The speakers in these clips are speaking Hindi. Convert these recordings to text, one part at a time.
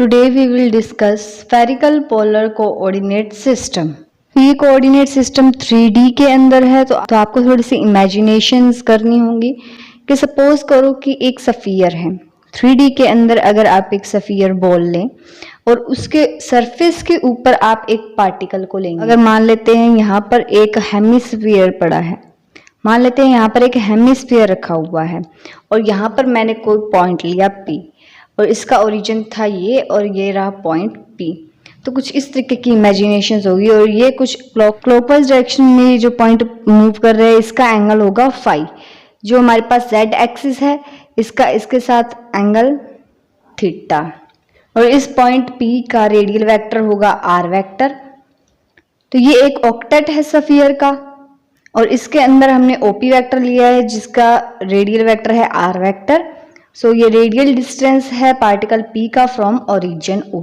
Today we will discuss spherical polar coordinate system. ये कोऑर्डिनेट सिस्टम 3D के अंदर है तो आपको थोड़ी सी इमेजिनेशंस करनी होंगी कि सपोज करो कि एक सफियर है 3D के अंदर। अगर आप एक सफियर बॉल लें और उसके सरफेस के ऊपर आप एक पार्टिकल को लेंगे। अगर मान लेते हैं यहाँ पर एक हेमिस्फीयर पड़ा है, मान लेते हैं यहाँ पर एक हेमिस्फीयर रखा हुआ है और यहाँ पर मैंने कोई पॉइंट लिया P और इसका ओरिजिन था ये और ये रहा पॉइंट P। तो कुछ इस तरीके की इमेजिनेशन होगी और ये कुछ क्लॉकवाइज डायरेक्शन में जो पॉइंट मूव कर रहे हैं इसका एंगल होगा फाई। जो हमारे पास z एक्सिस है इसका इसके साथ एंगल थीटा और इस पॉइंट P का रेडियल वेक्टर होगा r वेक्टर। तो ये एक ऑक्टेट है सफियर का और इसके अंदर हमने OP वेक्टर लिया है जिसका रेडियल वेक्टर है r वेक्टर। सो ये रेडियल डिस्टेंस है पार्टिकल P का फ्रॉम ओरिजिन O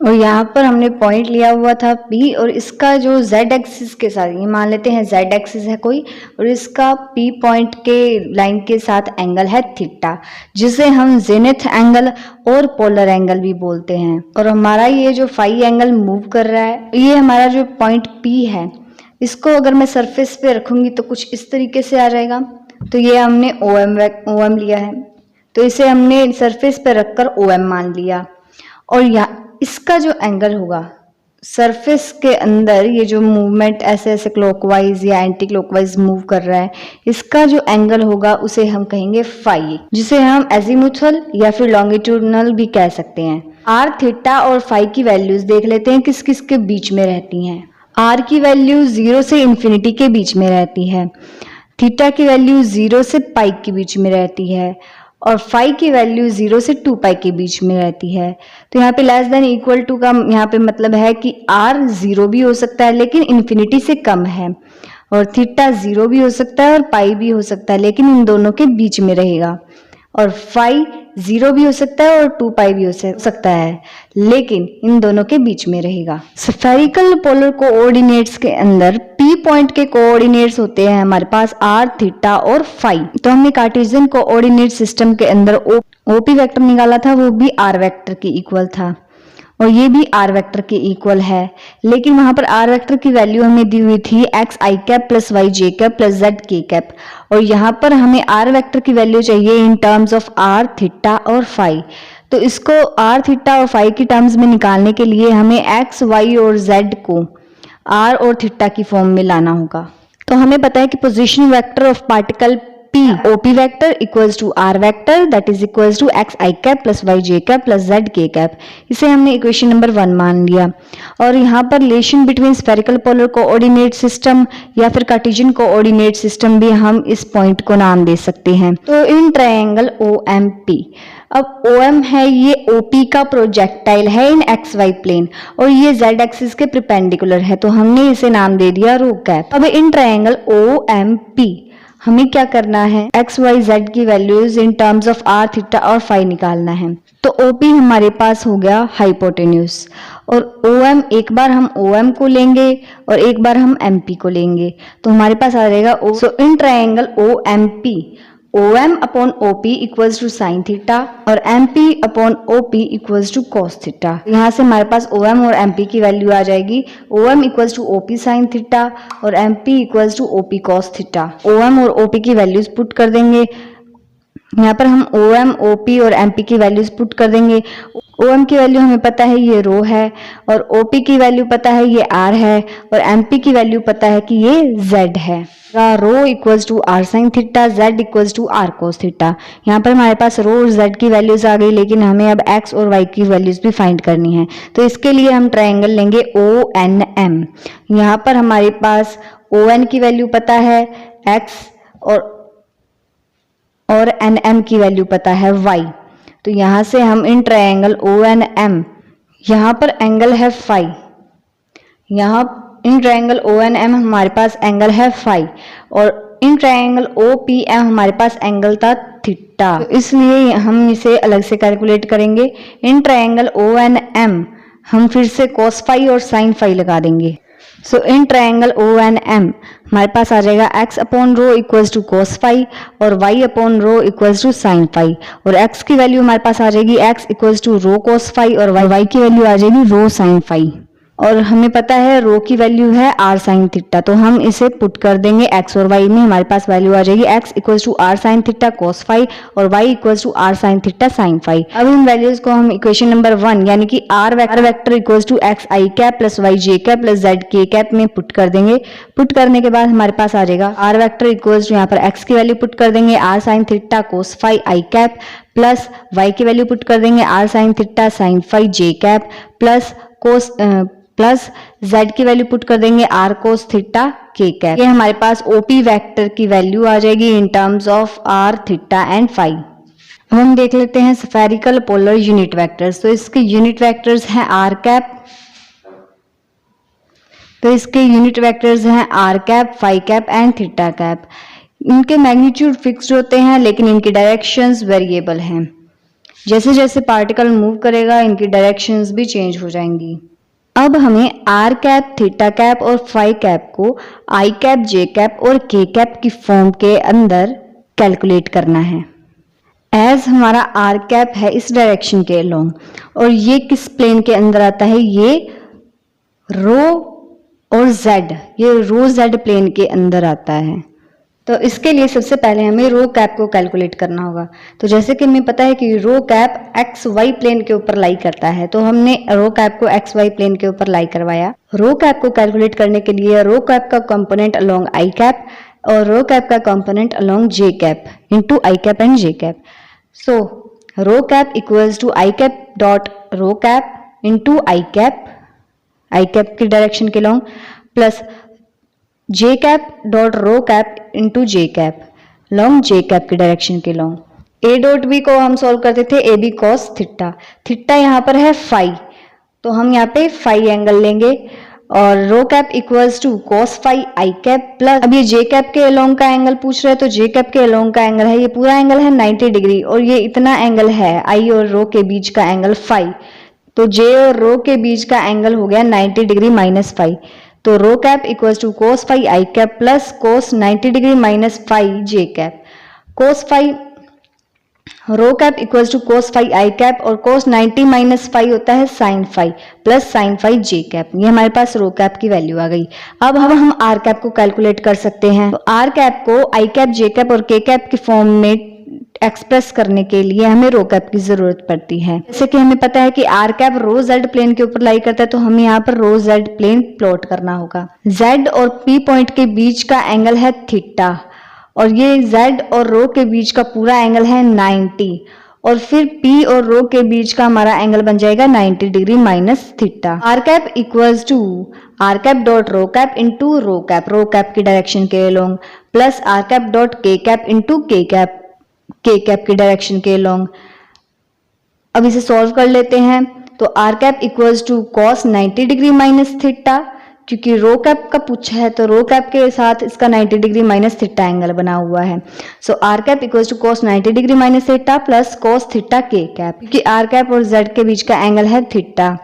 और यहाँ पर हमने पॉइंट लिया हुआ था P और इसका जो z एक्सिस के साथ, ये मान लेते हैं z एक्सिस है कोई और इसका P पॉइंट के लाइन के साथ एंगल है थीटा जिसे हम जेनिथ एंगल और पोलर एंगल भी बोलते हैं। और हमारा ये जो फाई एंगल मूव कर रहा है, ये हमारा जो पॉइंट P है इसको अगर मैं सरफेस पे रखूंगी तो कुछ इस तरीके से आ जाएगा। तो ये हमने OM लिया है तो इसे हमने सरफेस पे रखकर OM मान लिया और यहाँ इसका जो एंगल होगा सरफेस के अंदर, ये जो मूवमेंट ऐसे ऐसे क्लॉकवाइज या एंटी क्लॉकवाइज मूव कर रहा है, इसका जो एंगल होगा उसे हम कहेंगे फाई, जिसे हम एजीमुथल या फिर लॉन्गिट्यूडनल भी कह सकते हैं। आर, थीटा और फाई की वैल्यूज देख लेते हैं किस किस के बीच में रहती हैं। आर की वैल्यू 0 से इन्फिनिटी के बीच में रहती है, थीटा की वैल्यू 0 से पाई के बीच में रहती है और फाई की वैल्यू 0 से 2 पाई के बीच में रहती है। तो यहाँ पे लेस देन इक्वल टू का यहाँ पे मतलब है कि आर 0 भी हो सकता है लेकिन इन्फिनिटी से कम है और थीटा 0 भी हो सकता है और पाई भी हो सकता है लेकिन इन दोनों के बीच में रहेगा और फाई 0 भी हो सकता है और 2 पाई भी हो सकता है लेकिन इन दोनों के बीच में रहेगा। स्फेरिकल पोलर कोऑर्डिनेट्स के अंदर P पॉइंट के कोऑर्डिनेट्स होते हैं हमारे पास r, थीटा और फाई। तो हमने कार्टेशियन कोऑर्डिनेट सिस्टम के अंदर OP वेक्टर निकाला था, वो भी r वेक्टर के इक्वल था और ये भी r वेक्टर के इक्वल है, लेकिन वहां पर r वेक्टर की वैल्यू हमें दी हुई थी x i cap plus y j cap plus z k cap और यहाँ पर हमें r वेक्टर की वैल्यू चाहिए इन टर्म्स ऑफ r, थीटा और फाई। तो इसको r, थीटा और फाई की टर्म्स में निकालने के लिए हमें x, y और z को r और थीटा की फॉर्म में लाना होगा। तो हमें पता है कि position vector of particle P OP vector equals to r vector that is equals to x i cap plus y j cap plus z k cap. इसे हमने इक्वेशन नंबर 1 मान लिया और यहाँ पर relation between spherical polar coordinate system या फिर कार्टेशियन कोऑर्डिनेट सिस्टम भी हम इस पॉइंट को नाम दे सकते हैं। तो इन ट्रायंगल OMP, अब OM है ये OP का प्रोजेक्टाइल है इन XY प्लेन और ये Z एक्सिस के परपेंडिकुलर है तो हमने इसे नाम दे दिया रो कैप। अब इन ट्रायंगल OMP हमें क्या करना है, x, y, z की values in terms of r, theta और फाई निकालना है। तो OP हमारे पास हो गया हाइपोटेन्यूज और OM एक बार हम OM को लेंगे और एक बार हम MP को लेंगे तो हमारे पास आ जाएगा so in triangle OMP OM upon OP equals to sine theta और MP upon OP equals to cos theta. यहाँ से हमारे पास OM और MP की वैल्यू आ जाएगी OM equals to OP sine theta और MP equals to OP cos theta. OM और OP की वैल्यूज पुट कर देंगे, यहाँ पर हम OM, OP और MP की वैल्यूज पुट कर देंगे। OM की वैल्यू हमें पता है ये रो है और OP की वैल्यू पता है ये R है और MP की वैल्यू पता है कि ये Z है। Rho equals to R sine theta, Z equals to R cos theta. यहाँ पर हमारे पास रो और Z की वैल्यूज आ गई लेकिन हमें अब X और Y की वैल्यूज भी फाइंड करनी है तो इसके लिए हम ट्रायंगल लेंगे ONM। यहाँ पर हमारे पास ON की वैल्यू पता है X और NM की वैल्यू पता है Y। तो यहाँ से हम इन ट्रायंगल ONM, यहाँ पर एंगल है फाई, यहाँ इन ट्रायंगल ONM हमारे पास एंगल है फाई और इन ट्रायंगल OPM हमारे पास एंगल था थीटा, तो इसलिए हम इसे अलग से कैलकुलेट करेंगे। इन ट्रायंगल ONM हम फिर से कॉस फाई और साइन फाई लगा देंगे so in triangle O and M हमारे पास आ जाएगा x upon rho equals to cos phi और y upon rho equals to sine phi, और x की वैल्यू हमारे पास आ जाएगी x equals to rho cos phi और y की वैल्यू आ जाएगी रो साइन फाई। और हमें पता है रो की वैल्यू है r साइन थीटा, तो हम इसे पुट कर देंगे x और y में। हमारे पास वैल्यू आ जाएगी x equals to r sine theta cos phi और y equals to r sine theta sine phi. अब इन वैल्यूज को हम इक्वेशन नंबर 1 यानी कि r vector equals to x i cap plus y j cap plus z k cap में पुट कर देंगे। पुट करने के बाद हमारे पास आ जाएगा r वेक्टर इक्वल्स टू यहाँ पर x की वैल्यू पुट कर देंगे r sine theta cos phi i cap plus y की वैल्यू पुट कर देंगे r sine theta sine phi j cap plus cos plus z की वैल्यू पुट कर देंगे r cos theta k cap. ये हमारे पास OP वेक्टर की वैल्यू आ जाएगी in terms of r theta and phi. अब हम देख लेते हैं स्फेरिकल पोलर यूनिट वेक्टर्स। तो इसके यूनिट वेक्टर्स हैं r कैप, तो इसके यूनिट वेक्टर्स हैं r cap, phi cap and theta cap. इनके मैग्नीट्यूड फिक्स्ड होते हैं लेकिन इनकी डायरेक्शंस वेरिएबल हैं। जैसे जैसे पार्टिकल मूव करेगा इनकी डायरेक्शंस भी चेंज हो जाएंगी। अब हमें r कैप, थीटा कैप और फाई कैप को i कैप, j कैप और k कैप की फॉर्म के अंदर कैलकुलेट करना है। एज हमारा r कैप है इस डायरेक्शन के अलोंग और ये किस प्लेन के अंदर आता है, ये रो और z, ये रो z प्लेन के अंदर आता है। तो इसके लिए सबसे पहले हमें रो कैप को कैलकुलेट करना होगा। तो जैसे कि हमें पता है कि rho cap x y plane के ऊपर लाई करता है, तो हमने रो कैप को एक्स वाई प्लेन के ऊपर लाई करवाया। रो कैप को कैलकुलेट करने के लिए रो कैप का कंपोनेंट अलोंग आई कैप और रो कैप का component along j cap into i cap and j cap. So rho cap equals to i cap dot rho cap into i cap की डायरेक्शन के along plus j cap dot rho cap into j cap long j cap की डायरेक्शन के लॉन्ग। ए डॉट बी को हम सॉल्व करते थे a b cos theta, theta यहाँ पर है फाई, तो हम यहाँ पे फाई एंगल लेंगे और rho cap equals to cos phi i cap plus, अब ये जे कैप के अलोंग का एंगल पूछ रहे हैं तो जे कैप के अलोंग का एंगल है, ये पूरा एंगल है 90 डिग्री और ये इतना एंगल है आई और रो के बीच का एंगल फाई, तो जे और रो के बीच का एंगल हो गया 90 डिग्री माइनस फाई। तो rho cap equals to cos phi i cap plus cos 90 degree minus phi j cap. Cos phi rho cap equals to cos phi i cap और कोस 90 माइनस फाई होता है sine phi plus sine phi j cap. ये हमारे पास रो कैप की वैल्यू आ गई। अब हम आर कैप को कैलकुलेट कर सकते हैं। तो आर कैप को आई कैप, जे कैप और के कैप की फॉर्म में एक्सप्रेस करने के लिए हमें रो कैप की जरूरत पड़ती है। जैसे कि हमें पता है कि r cap rho z plane के ऊपर लाई करता है, तो हमें यहाँ पर रो जेड प्लेन प्लॉट करना होगा। जेड और पी पॉइंट के बीच का एंगल है थीटा और ये जेड और रो के बीच का पूरा एंगल है 90 और फिर पी और रो के बीच का हमारा एंगल बन जाएगा 90 degree minus theta. R cap equals to r cap dot rho cap into rho cap की डायरेक्शन के along plus r cap dot k cap into k cap की डायरेक्शन के अलोंग। अब इसे सॉल्व कर लेते हैं। तो r cap equals to cos 90 degree minus theta, क्योंकि रो कैप का पूछा है तो रो कैप के साथ इसका 90 डिग्री माइनस थीटा एंगल बना हुआ है। So r cap equals to cos 90 degree minus theta plus cos theta k cap, क्योंकि आर कैप और जेड के बीच का एंगल है theta.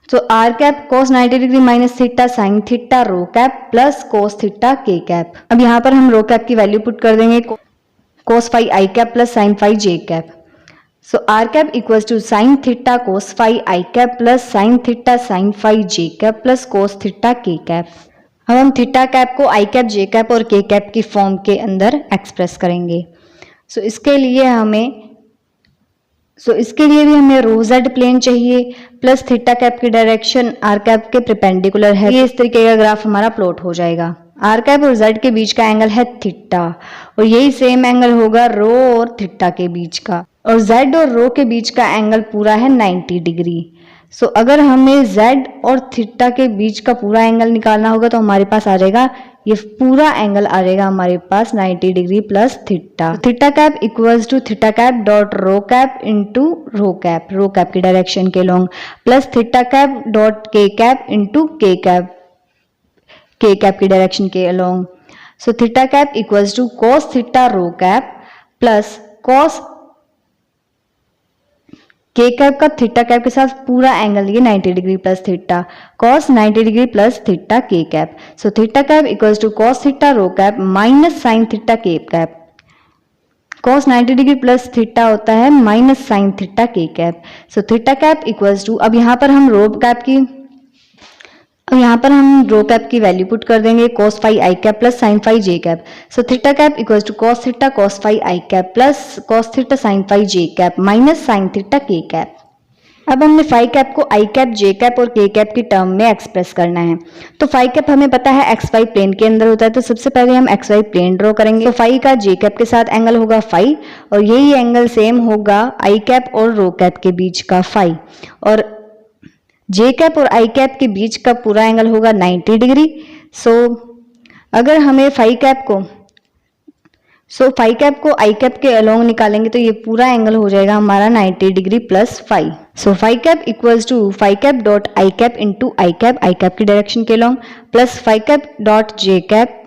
So r cap cos 90 degree minus theta sine theta rho cap plus cos theta k cap. अब यहाँ पर हम रो कैप की वैल्यू पुट कर देंगे, cos phi i cap plus sin phi j cap. So r cap equals to sin theta cos phi i cap plus sin theta sin phi j cap plus cos theta k cap. अब हम थीटा कैप को आई कैप, जे कैप और के कैप की फॉर्म के अंदर एक्सप्रेस करेंगे। इसके लिए भी हमें रो जेड प्लेन चाहिए प्लस थीटा कैप की डायरेक्शन आर कैप के परपेंडिकुलर है। ये इस तरीके का ग्राफ हमारा प्लॉट हो जाएगा। आर कैप और जेड के बीच का एंगल है थीटा और यही सेम एंगल होगा रो और थीटा के बीच का, और जेड और रो के बीच का एंगल पूरा है 90 डिग्री। अगर हमें जेड और थीटा के बीच का पूरा एंगल निकालना होगा तो हमारे पास आ जाएगा, ये पूरा एंगल आ जाएगा हमारे पास 90 degree plus theta. Theta cap equals to theta cap dot rho cap into rho cap की डायरेक्शन के long plus theta cap dot k cap into k cap की डायरेक्शन के along. So theta cap equals to cos theta rho cap plus cos k cap का थीटा कैप के साथ पूरा एंगल ये 90 degree plus theta, cos 90 degree plus theta k cap. So theta cap equals to cos theta rho cap minus sine theta k cap. Cos 90 degree plus theta होता है minus sine theta k cap. So theta cap equals to, अब यहाँ पर हम रो कैप की वैल्यू पुट कर देंगे, cos phi i cap plus sine phi j cap. So theta cap equals to cos theta cos phi i cap plus cos theta sine phi j cap minus sine theta k cap. अब हमने फाई कैप को आई कैप जे कैप और के कैप की टर्म में एक्सप्रेस करना है। तो फाई कैप हमें पता है एक्स वाई प्लेन के अंदर होता है, तो सबसे पहले हम एक्स वाई प्लेन ड्रॉ करेंगे। तो फाई का जे कैप के साथ एंगल होगा फाई, और यही एंगल सेम होगा आई कैप और रो कैप के बीच का फाई, और जे कैप और आई कैप के बीच का पूरा एंगल होगा 90 डिग्री। सो अगर हमें फाई कैप को आई कैप के अलोंग निकालेंगे तो ये पूरा एंगल हो जाएगा हमारा 90 degree plus phi. So phi cap equals to phi cap dot i cap into i cap की डायरेक्शन के along plus phi cap dot j cap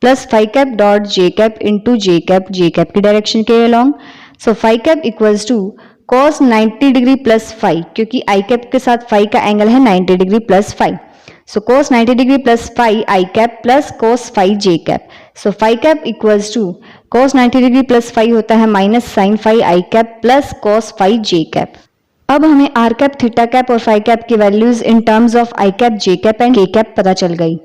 plus phi cap dot j cap into j cap की डायरेक्शन के along. So phi cap equals to cos 90 degree plus phi, क्योंकि आई कैप के साथ फाई का एंगल है 90 degree plus phi. So cos 90 degree plus phi i cap plus cos phi j cap. So phi cap equals to cos 90 degree plus phi होता है minus sine phi i cap plus cos phi j cap. अब हमें आर कैप, थीटा कैप और फाई कैप की values in terms of i cap, j cap and k cap पता चल गई।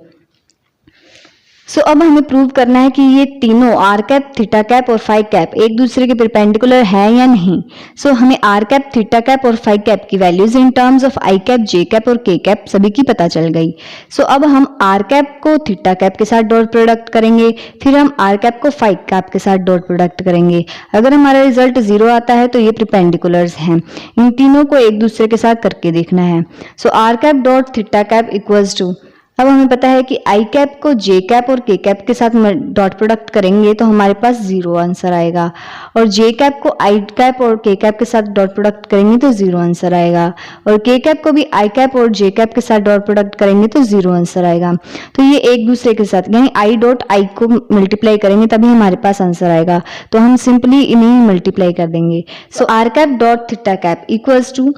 सो अब हमें प्रूव करना है कि ये तीनों आर कैप, थीटा कैप और फाई कैप एक दूसरे के परपेंडिकुलर है या नहीं। सो हमें आर कैप, थीटा कैप और फाई कैप की values in terms of i cap, j cap और के कैप सभी की पता चल गई। सो अब हम आर कैप को थीटा कैप के साथ डॉट प्रोडक्ट करेंगे, फिर हम आर कैप को फाई कैप के साथ डॉट प्रोडक्ट करेंगे। अगर हमारा रिजल्ट 0 आता है तो ये परपेंडिकुलर्स हैं। इन तीनों को एक दूसरे के साथ करके देखना है। So r cap dot theta cap equals to, अब हमें पता है कि आई कैप को जे कैप और के कैप के साथ डॉट प्रोडक्ट करेंगे तो हमारे पास 0 आंसर आएगा, और जे कैप को आई कैप और के कैप के साथ डॉट प्रोडक्ट करेंगे तो 0 आंसर आएगा, और के कैप को भी आई कैप और जे कैप के साथ डॉट प्रोडक्ट करेंगे तो 0 आंसर आएगा। तो ये एक दूसरे के साथ यानी आई डॉट आई को मल्टीप्लाई करेंगे तभी हमारे पास आंसर आएगा, तो हम सिंपली इन्हीं मल्टीप्लाई कर देंगे। So r cap dot theta cap equals to,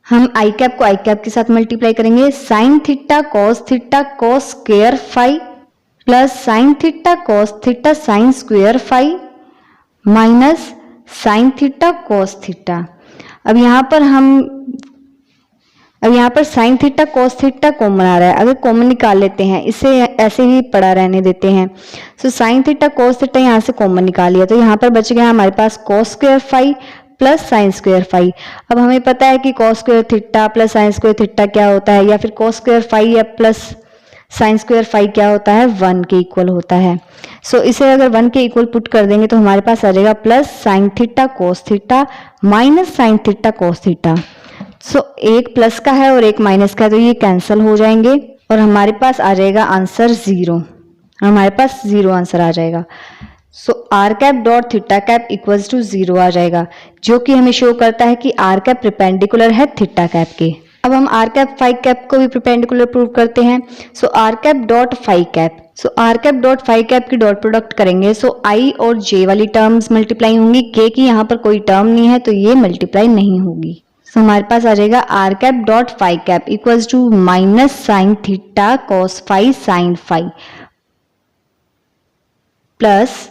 हम आई कैप को आई कैप के साथ मल्टीप्लाई करेंगे, sine theta cos square phi plus sine theta sine square phi minus sine theta cos theta. अब यहाँ पर sine theta cos theta common आ रहा है, अगर कॉमन निकाल लेते हैं, इसे ऐसे ही पड़ा रहने देते हैं। सो साइन थीटा कॉस थीटा यहाँ से कॉमन निकाल लिया, तो यहाँ पर बच गया हमारे पास cos square phi plus sine square phi. अब हमें पता है कि cos square theta plus sine square theta क्या होता है, या फिर कॉस स्क्वायर फाई या प्लस साइन स्क्वायर फाई क्या होता है, 1 के इक्वल होता है। सो इसे अगर 1 के इक्वल पुट कर देंगे तो हमारे पास आ जाएगा plus sine theta cos theta minus sine theta cos theta. So एक प्लस का है और एक माइनस का है, तो ये कैंसिल हो जाएंगे और हमारे पास आ जाएगा आंसर 0। हमारे पास 0 आंसर आ जाएगा। So r cap dot theta cap equals to 0 आ जाएगा, जो कि हमें शो करता है कि आर कैप परपेंडिकुलर है थीटा कैप के। अब हम आर कैप फाई कैप को भी परपेंडिकुलर प्रूव करते हैं। So r cap dot phi cap, so r cap dot phi cap की डॉट प्रोडक्ट करेंगे। सो आई और जे वाली टर्म्स मल्टीप्लाई होंगी, के की यहाँ पर कोई टर्म नहीं है तो ये मल्टीप्लाई नहीं होगी। सो हमारे पास आ जाएगा r cap dot phi cap equals to minus sine theta cos phi sine phi plus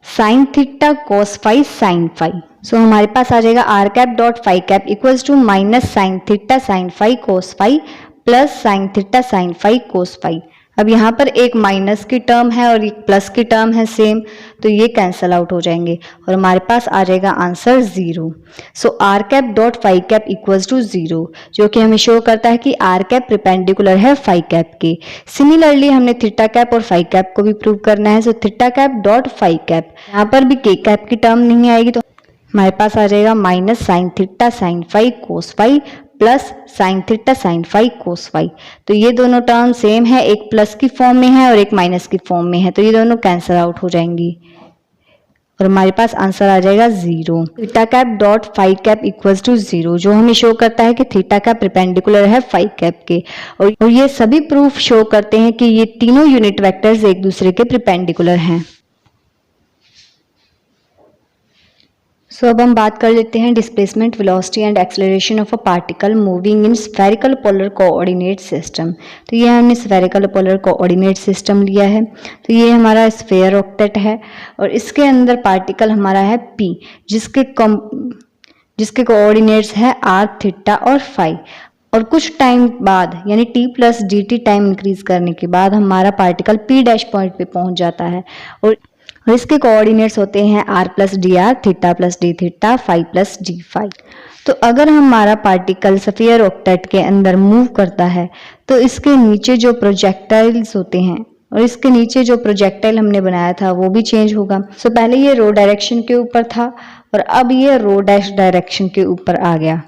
sine theta cos phi sine phi. So हमारे पास आ जाएगा r cap dot phi cap equals to minus sine theta sine phi cos phi plus sine theta sine phi cos phi. अब यहाँ पर एक माइनस की टर्म है और एक प्लस की टर्म है सेम, तो ये कैंसल आउट हो जाएंगे और हमारे पास आ जाएगा answer 0। So r cap dot phi cap equals to 0, जो कि हमें शो करता है कि आर कैप परपेंडिकुलर है फाई कैप के। सिमिलरली हमने थीटा कैप और फाई कैप को भी प्रूव करना है। So theta cap dot phi cap, यहाँ पर भी के कैप की टर्म नहीं आएगी तो हमारे पास आ जाएगा minus sine theta sine phi cos phi plus sine theta sine phi cos phi. तो ये दोनों टर्म सेम है, एक प्लस की फॉर्म में है और एक माइनस की फॉर्म में है, तो ये दोनों कैंसिल आउट हो जाएंगी और हमारे पास आंसर आ जाएगा 0। Theta cap dot phi cap equals to 0, जो हमें शो करता है कि थीटा कैप परपेंडिकुलर है फाई कैप के। और ये सभी प्रूफ शो करते हैं कि ये तीनों यूनिट वेक्टर्स एक दूसरे के परपेंडिकुलर हैं। सो अब हम बात कर लेते हैं displacement, velocity and acceleration of a particle moving in spherical polar coordinate system. तो ये हमने स्फेरिकल पोलर कोऑर्डिनेट सिस्टम लिया है। तो ये हमारा स्फेयर ऑक्टेट है और इसके अंदर पार्टिकल हमारा है p, जिसके कोऑर्डिनेट्स है r, थीटा और फाई। और कुछ टाइम बाद यानी t plus dt time increase करने के बाद हमारा पार्टिकल p डैश पॉइंट पे पहुंच जाता है और इसके कोऑर्डिनेट्स होते हैं r plus d r, theta plus d theta, phi plus d phi. तो अगर हमारा पार्टिकल स्फीयर ऑक्टेट के अंदर मूव करता है तो इसके नीचे जो प्रोजेक्टाइल्स होते हैं और इसके नीचे जो प्रोजेक्टाइल हमने बनाया था वो भी चेंज होगा। सो पहले ये रो डायरेक्शन के ऊपर था और अब ये रो डैश डायरेक्शन के ऊपर आ गया।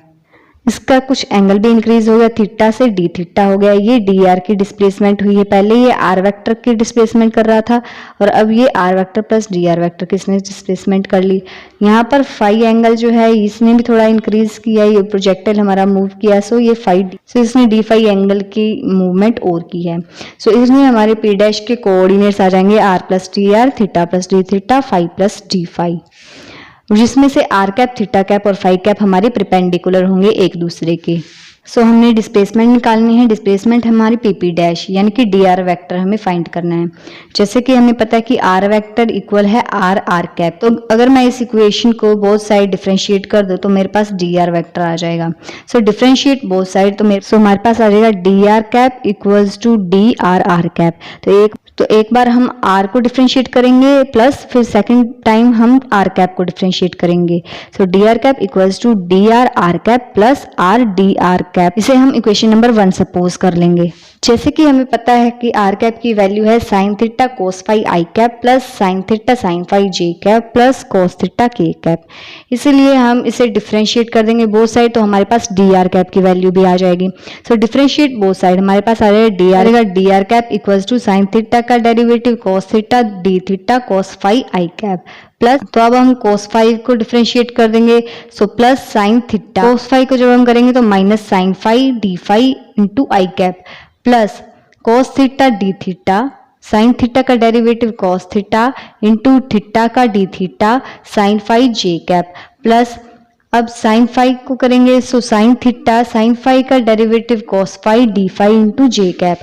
इसका कुछ एंगल भी इंक्रीज हो गया, थीटा से डी थीटा हो गया। ये डी आर की डिस्प्लेसमेंट हुई है। पहले ये आर वेक्टर की डिस्प्लेसमेंट कर रहा था और अब ये r vector plus d r vector की इसने डिस्प्लेसमेंट कर ली। यहाँ पर फाई एंगल जो है इसने भी थोड़ा इंक्रीज किया, ये प्रोजेक्टाइल हमारा मूव किया, सो ये फाई, सो इसने डी फाई एंगल की मूवमेंट और की है। सो इसमें हमारे पी डैश के कोऑर्डिनेट्स आ जाएंगे r plus d r, theta plus d theta, phi plus d phi, जिसमें से आर कैप, थीटा कैप और फाई कैप हमारे परपेंडिकुलर होंगे एक दूसरे के। सो हमने डिस्प्लेसमेंट निकालनी है। डिस्प्लेसमेंट हमारी पीपी डैश यानी कि डी आर वैक्टर हमें फाइंड करना है। जैसे कि हमें पता है कि आर वैक्टर इक्वल है आर आर कैप। तो अगर मैं इस इक्वेशन को बोथ साइड डिफरेंशिएट कर दूं तो मेरे पास डी आर वैक्टर आ जाएगा। सो डिफरेंशिएट बोथ साइड तो हमारे पास आ जाएगा d r cap equals to d r r cap. तो एक बार हम r को डिफरेंशिएट करेंगे प्लस फिर सेकंड टाइम हम r कैप को डिफरेंशिएट करेंगे। So d r cap equals to d r cap plus r d r cap. इसे हम इक्वेशन नंबर 1 सपोज कर लेंगे। जैसे कि हमें पता है कि r कैप की वैल्यू है sine theta cos phi i cap plus sine theta sine phi j cap plus cos theta k cap. इसलिए हम इसे डिफरेंशिएट कर देंगे बोथ साइड, तो हमारे पास डी आर कैप की वैल्यू भी आ जाएगी। सो डिफरेंशिएट बोथ साइड, हमारे पास आ जाएगा d r cap equals to sine theta का derivative cos theta d theta cos phi i cap plus, तो अब हम कोस फाई को डिफरेंशिएट कर देंगे। So plus sine theta, cos phi को जब हम करेंगे तो minus sine phi d phi into i cap plus cos theta d theta, sine theta का derivative cos theta into theta का d theta sine phi j cap plus, अब साइन फाई को करेंगे so sine theta sine phi का derivative cos phi d phi into j cap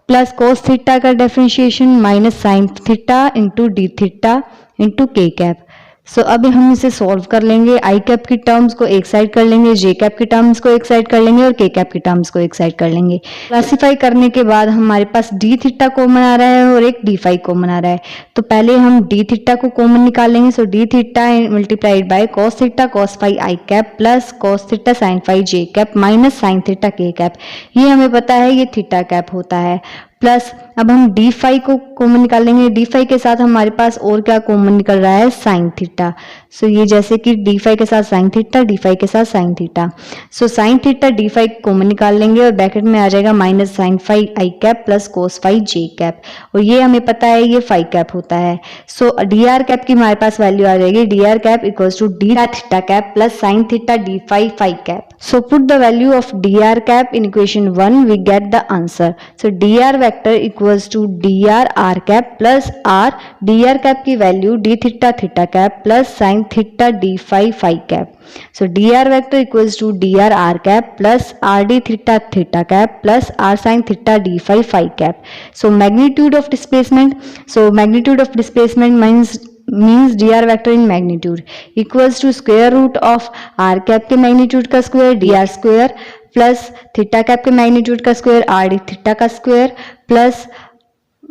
plus cos theta का differentiation minus sine theta into d theta into k cap. So अब हम इसे सॉल्व कर लेंगे। आई कैप की टर्म्स को एक साइड कर लेंगे, जे कैप की टर्म्स को एक साइड कर लेंगे और के कैप की टर्म्स को एक साइड कर लेंगे। क्लासिफाई करने के बाद हमारे पास डी थीटा कॉमन आ रहा है और एक डी फाई कॉमन आ रहा है। तो पहले हम डी थीटा को कॉमन निकाल लेंगे। So d theta multiplied by cos theta cos phi i cap plus cos theta sine phi j cap minus sine theta k cap. ये हमें पता है ये थीटा कैप होता है। प्लस अब हम डी फाई को कॉमन निकाल लेंगे। डी फाई के साथ हमारे पास और क्या कॉमन निकल रहा है, साइन थीटा। सो ये जैसे कि डी फाई के साथ साइन थीटा, डी फाई के साथ sine theta. So sine theta d phi common निकाल लेंगे और ब्रैकेट में आ जाएगा minus sine phi i cap plus cos phi j cap, और ये हमें पता है ये फाई कैप होता है। सो डी आर कैप की हमारे पास वैल्यू आ जाएगी d r cap equals to d theta cap plus sine theta d phi phi cap. So put the value of d r cap in equation 1, we get the answer. So d r vector equals to d r cap plus r, d r cap की value d theta theta cap plus sine theta d phi phi cap. So d r vector equals to d r cap plus r d theta theta cap plus r sine theta d phi phi cap. So magnitude of displacement, so magnitude of displacement means dr vector in magnitude equals to square root of r cap के मैग्नीट्यूड का square dr square plus theta cap के मैग्नीट्यूड का स्क्वायर r d थीटा का स्क्वायर प्लस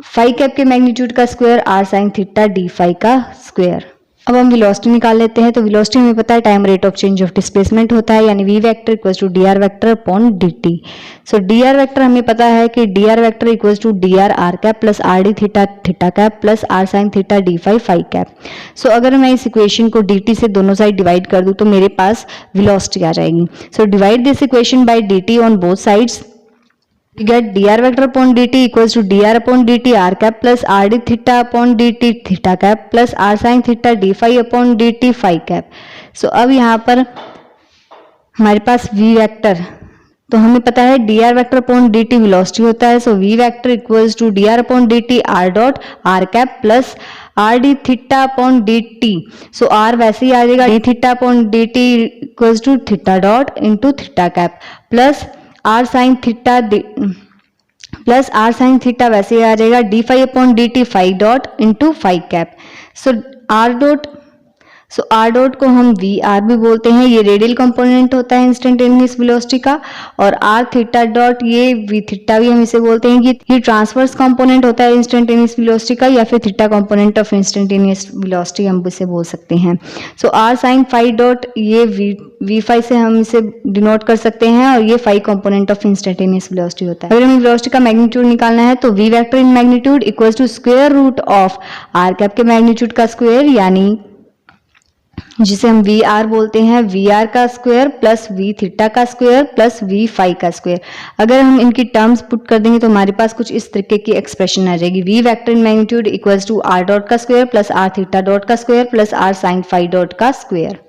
फाई कैप के मैग्नीट्यूड का square r sine theta d phi का स्क्वायर। अब हम वेलोसिटी निकाल लेते हैं। तो वेलोसिटी हमें पता है time rate of change of displacement होता है, यानी v vector equals to d r vector upon dt। So d r vector हमें पता है कि d r vector equals to d r cap plus r d theta theta cap plus r sine theta d phi phi cap. So अगर मैं इस इक्वेशन को dt से दोनों साइड डिवाइड कर दूं तो मेरे पास वेलोसिटी आ जाएगी। So divide this equation by dt on both sides, we get dr vector upon dt equals to dr upon dt r cap plus r d theta upon dt theta cap plus r sin theta d phi upon dt phi cap। सो अब यहाँ पर हमारे पास v वेक्टर तो हमें पता है dr vector upon dt velocity होता है, so v vector equals to dr upon dt r dot r cap plus r d theta upon dt, so r वैसे ही आ जाएगा d theta upon dt equals to theta dot into theta cap plus r sine theta plus r sine theta वैसे ही आ जाएगा d phi upon d t phi dot into phi cap. So r dot को हम वी आर भी बोलते हैं, ये रेडियल कंपोनेंट होता है इंस्टेंटेनियस वेलोसिटी का, और आर थीटा डॉट ये वी थीटा भी हम इसे बोलते हैं कि ये ट्रांसवर्स कंपोनेंट होता है इंस्टेंटेनियस वेलोसिटी का, या फिर theta component of instantaneous velocity हम इसे बोल सकते हैं। So r sine phi dot ये वी फाई से हम इसे डिनोट कर सकते हैं, और ये phi component of instantaneous velocity होता है। अगर हमें वेलोसिटी का मैग्नीट्यूड निकालना है तो v vector in magnitude equals to square root of r cap के मैग्नीट्यूड का स्क्वायर, यानी जिसे हम वी आर बोलते हैं, वी आर का स्क्वायर प्लस वी थीटा का स्क्वायर प्लस वी फाई का स्क्वायर। अगर हम इनकी टर्म्स पुट कर देंगे तो हमारे पास कुछ इस तरीके की एक्सप्रेशन आ जाएगी, v vector in magnitude equals to r dot का square plus r theta dot का square plus r sine phi dot का स्क्वायर।